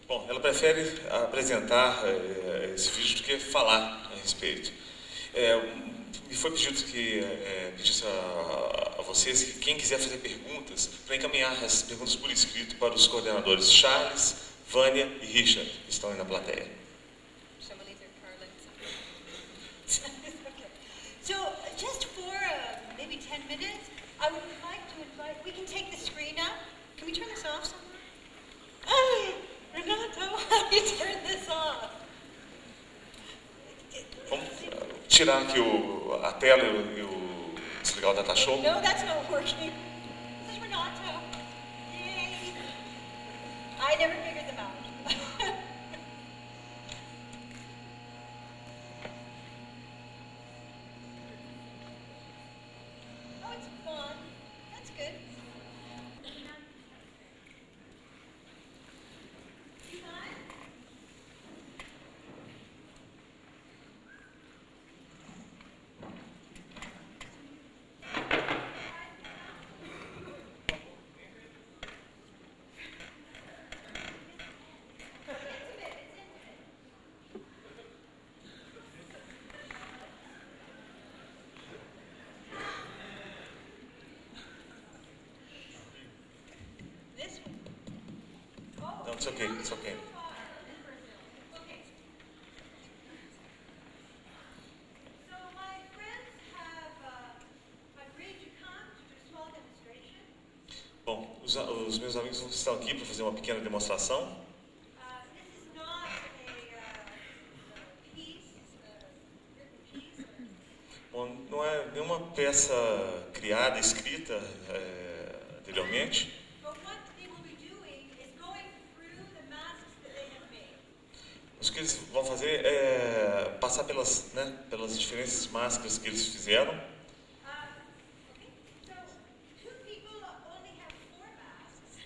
Bom, ela prefere apresentar esse vídeo do que falar a respeito. Me foi pedido que pedisse a vocês que quem quiser fazer perguntas, para encaminhar as perguntas por escrito para os coordenadores Charles, Vânia e Richard, que estão aí na plateia. So, just for maybe 10 minutes, I would like to invite, we can take the screen up. Can we turn this off somewhere? Oh, Renato, how do you turn this off? Vamos tirar aqui a tela e desligar o data show. No, that's not working. This is Renato. Yay. I never figured them out. Oh, it's fun. That's good. You fine? This one. Oh, No, it's okay, it's okay. Okay. So my friends have agreed to come to do a small demonstration. Bom, os meus amigos estão aqui para fazer uma pequena demonstração. This is not a piece, written piece. Bom, não é nenhuma peça criada, escrita anteriormente. But what they will be doing is going through the masks that they have made. O que eles vão fazer é passar pelas diferentes máscaras que eles fizeram. Okay. So two people only have 4 masks.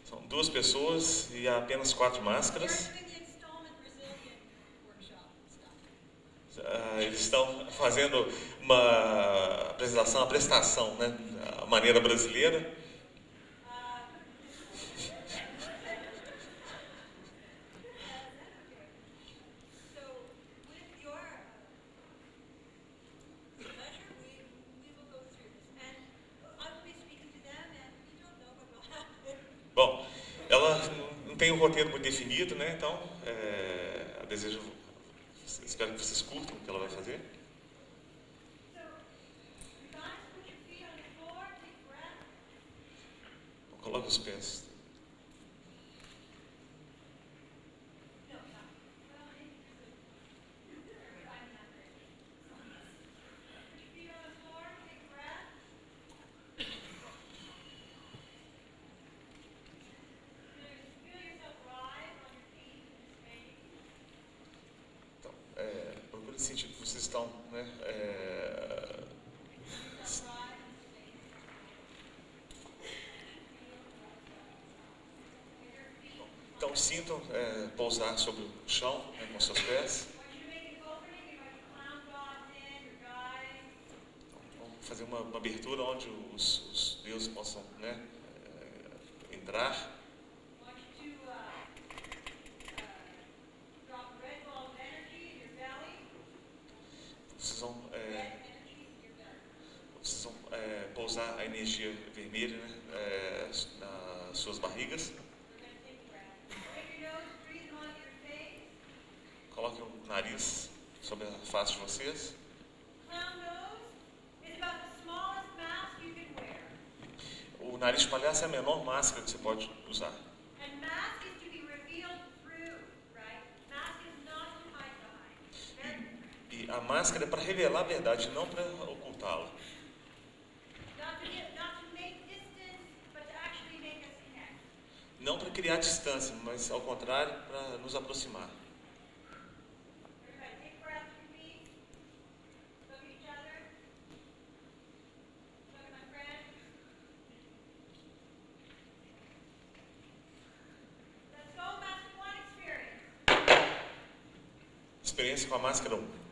São 2 pessoas e há apenas 4 máscaras. They're doing the installment Brazilian workshop stuff. Eles estão fazendo uma apresentação, uma prestação, né, a maneira brasileira. So, with your pleasure, we will go through this. And I will be speaking to them, and we don't know what will happen. Bom, ela não tem um roteiro muito definido, né? Então, espero que vocês curtam o que ela vai fazer. So, you guys put your feet on the floor, take a breath. Coloque os pés. No, no. Well, I'm not ready. Put your feet on the floor, take a breath. Feel yourself rise on your feet in space. Então, procure sentir que vocês estão, né, então sintam pousar sobre o chão, né, com seus pés. Vamos fazer uma abertura onde os deuses possam, né, entrar. Vocês vão pousar a energia vermelha, né, nas suas barrigas. Coloquem o nariz sobre a face de vocês. O nariz de palhaço é a menor máscara que você pode usar. E a máscara é para revelar a verdade, não para ocultá-la. Não para criar distância, mas ao contrário, para nos aproximar. Experiência com a máscara 1.